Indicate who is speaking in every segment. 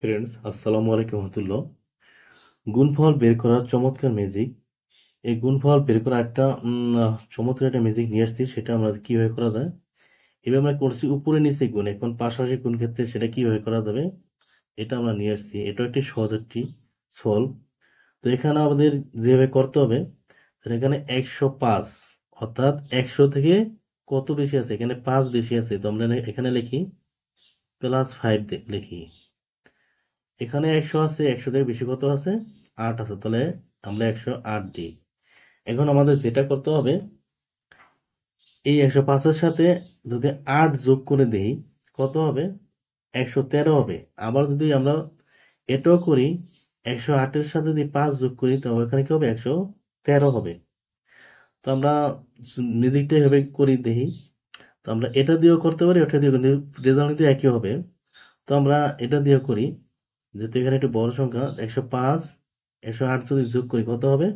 Speaker 1: Friends, আসসালামু আলাইকুম রহমতুল্লাহ। গুণফল বের করার চমৎকার ম্যাজিক। এই গুণফল বের করা একটা চমৎকার একটা ম্যাজিক নিয়ে আসছি। সেটা আমরা কিভাবে করা যায়, এভাবে আমরা করছি উপরে নিচে গুণ, এখন পাশাপাশি গুণ ক্ষেত্রে সেটা কিভাবে করা যাবে এটা আমরা নিয়ে আসছি। এটা একটি সহজ একটি সলভ। তো এখানে আমাদের যেভাবে করতে হবে, এখানে 105, অর্থাৎ 100 থেকে কত বেশি আছে, এখানে 5 বেশি আছে, তো আমরা এখানে লিখি +5 লিখি। এখানে 100 আছে, 100 থেকে বেশি কত আছে, 8 আছে, তাহলে আমরা 108 দিই। এখন আমাদের যেটা করতে হবে, এই 105-এর সাথে যদি 8 যোগ করে দেই কত হবে, 113 হবে। আবার যদি আমরা এটাও করি, 108-এর সাথে যদি 5 যোগ করি তবে এখানে কি হবে, 113 হবে। তো আমরা নিদিকটা এভাবে করি দেখি। তো আমরা এটা দিয়েও করতে পারি, ওটা দিয়েও, কিন্তু রেজাল্ট কিন্তু একই হবে। তো আমরা এটা দিয়ে করি, যেহেতু এখানে একটু বড় সংখ্যা, 105 108 যদি যোগ করি কত হবে,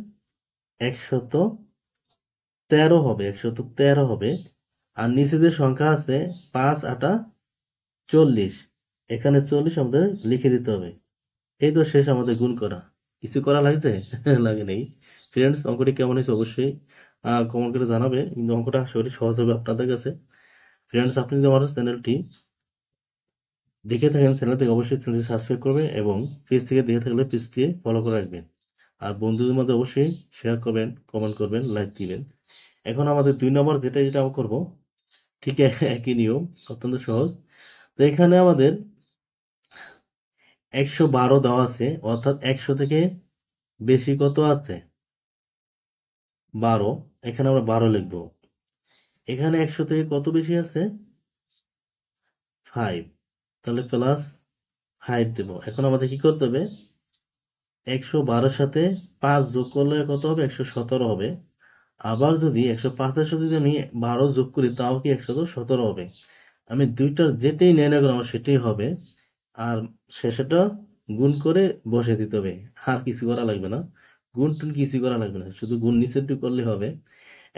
Speaker 1: 113 হবে, 113 হবে। আর নিচে যে সংখ্যা আছে 5 8 40, এখানে 40 আমাদের লিখে দিতে হবে। এই তো শেষ আমাদের গুণ করা। কিছু করা লাগছে? লাগে নেই। ফ্রেন্ডস, অঙ্কটি কেমন হয়েছে অবশ্যই কমেন্ট করে জানাবে, কিন্তু অঙ্কটা আশা করি সহজ হবে আপনাদের কাছে। ফ্রেন্ডস, আপনি যদি আমার চ্যানেলটি দেখে থাকেন, চ্যানেল থেকে অবশ্যই চ্যানেলটি সাবস্ক্রাইব করবেন এবং পেজ থেকে দেখে থাকলে পেজটি ফলো করে রাখবেন। আর বন্ধুদের মধ্যে অবশ্যই শেয়ার করবেন, কমেন্ট করবেন, লাইক দিবেন। এখন আমাদের 2 নম্বর যেটা আমরা করব, ঠিক একই নিয়ম, অত্যন্ত সহজ। তো এখানে আমাদের 112 দেওয়া আছে, অর্থাৎ 100 থেকে বেশি কত আছে, 12। এখানে আমরা 12 লিখব। এখানে 100 থেকে কত বেশি আছে, 5, তাহলে +5 দেব। এখন আমাদের কি করতে হবে, 112-এর সাথে 5 যোগ করলে কত হবে, 117 হবে। আবার যদি 105-এর সাথে যদি আমি 12 যোগ করি তাও কি 117 হবে। আমি দুইটার যেটাই নেই না কেন আমার সেটাই হবে। আর শেষেটা গুণ করে বসে দিতে হবে, আর কিছু করা লাগবে না। গুণ টুন কিছু করা লাগবে না, শুধু গুণ নিচেরটুকু করলে হবে।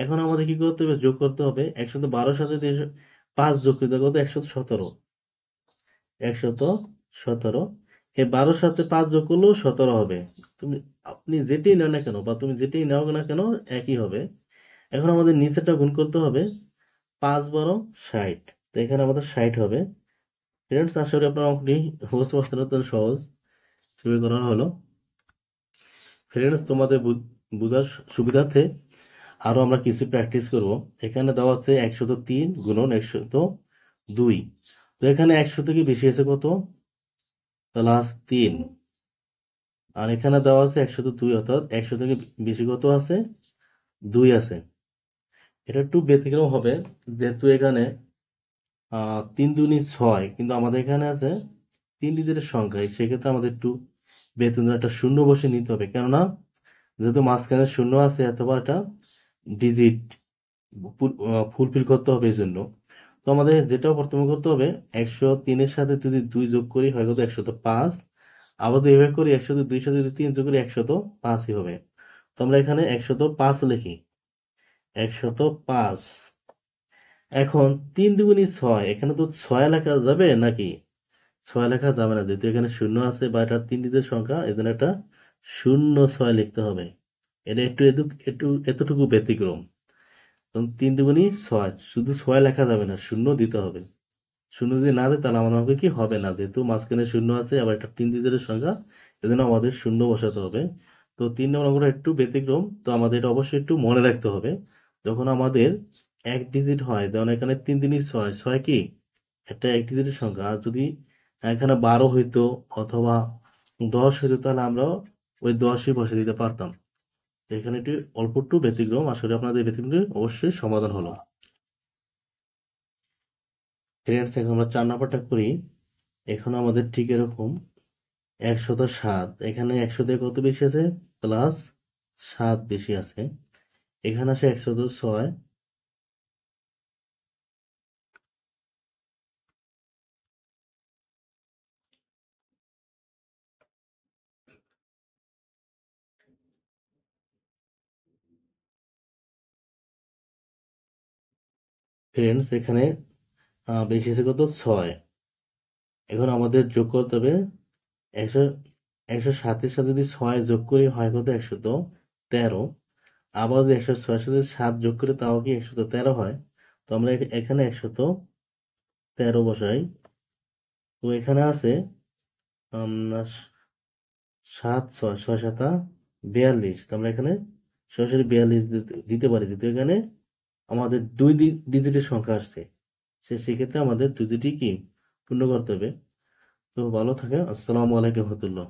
Speaker 1: এখন আমাদের কি করতে হবে, যোগ করতে হবে। 112-র সাথে 5 যোগ করতে কত, 117। 117, এই 12-র সাথে 5 যোগ করলেও 17 হবে। তুমি আপনি যেটাই নাও না কেন, বা তুমি যেটাই নাও না কেন একই হবে। এখন আমাদের নিচেরটা গুণ করতে হবে, 5 12 60, তো এখানে আমাদের 60 হবে। ফ্রেন্ডস, আশা করি আপনার অঙ্কটি বুঝতে পারছেন, অত্যন্ত সহজ শুরু করা হলো। ফ্রেন্ডস, তোমাদের বুঝার সুবিধার্থে আরো আমরা কিছু প্র্যাকটিস করব। এখানে দেওয়া আছে 103 গুণন 102। তো এখানে 100 থেকে বেশি আছে কত, +3। আর এখানে দেওয়া আছে 102, অর্থাৎ 100 থেকে বেশি কত আছে, 2 আছে। এটা একটু ব্যতিক্রম হবে, যেহেতু এখানে 3 2 6, কিন্তু আমাদের এখানে আছে 3 ডিজিটের সংখ্যা। সেক্ষেত্রে আমাদের একটু বেতন একটা শূন্য বসে নিতে হবে, কেননা যেহেতু মাঝখানে শূন্য আছে অথবা এটা ডিজিট ফুলফিল করতে হবে, এই জন্য। তো আমাদের যেটা প্রথমে করতে হবে, 103-এর সাথে যদি 2 যোগ করি হয় কত, 105। আবার যদি এভাবে করি, 102-এর সাথে যদি 3 যোগ করি 105ই হবে। তো আমরা এখানে 105 লিখি, 105। এখন 3 2 6, এখানে তো 6 লেখা যাবে নাকি, 6 লেখা যাবে না, যেহেতু এখানে শূন্য আছে বা এটা 3 ডিজিটের সংখ্যা, এজন্য একটা 0 6 লিখতে হবে। এটা একটু একটু এতটুকু ব্যতিক্রম। তখন 3 2 6, শুধু 6 লেখা যাবে না, শূন্য দিতে হবে। শূন্য যদি না দেয় তাহলে আমাদের অঙ্ক কি হবে না, যেহেতু মাঝখানে শূন্য আছে, আবার একটা 3 ডিজিটের সংখ্যা, এজন্য আমাদের শূন্য বসাতে হবে। তো 3 নম্বর অঙ্কটা একটু ব্যতিক্রম, তো আমাদের এটা অবশ্যই একটু মনে রাখতে হবে। যখন আমাদের এক ডিজিট হয়, যেমন এখানে 3 3 6, 6 কি একটা এক ডিজিটের সংখ্যা। আর যদি এখানে 12 হইতো অথবা 10 হইতো, তাহলে আমরা ওই 10ই বসে দিতে পারতাম। তো এখানে একটু অল্প একটু ব্যতিক্রম, আসলে আপনাদের ব্যতিক্রমটি অবশ্যই সমাধান হলো। ফ্রেন্ডস, এখন আমরা 4 নাম্বারটা করি। এখন আমাদের ঠিক এরকম 107, এখানে 100 থেকে কত বেশি আছে, +7 বেশি আছে। এখানে আসে 106। ফ্রেন্ডস, এখানে বেশি আছে কত, 6। এখন আমাদের যোগ করতে হবে একশো 107-এর সাথে যদি 6 যোগ করি হয় কত? 113। আবার যদি 106-এর সাথে 7 যোগ করি তাও কি 113 হয়? তো আমরা এখানে 113 বসাই। তো এখানে আছে 7 6 6 7 42। তো আমরা এখানে সরাসরি 42 দিতে পারি, যেহেতু এখানে আমাদের দুই ডিজিটের সংখ্যা আসছে। সেক্ষেত্রে আমাদের দুই দুটি কি পূর্ণ করতে হবে। তো ভালো থাকে। আসসালামু আলাইকুম রহমতুল্লাহ।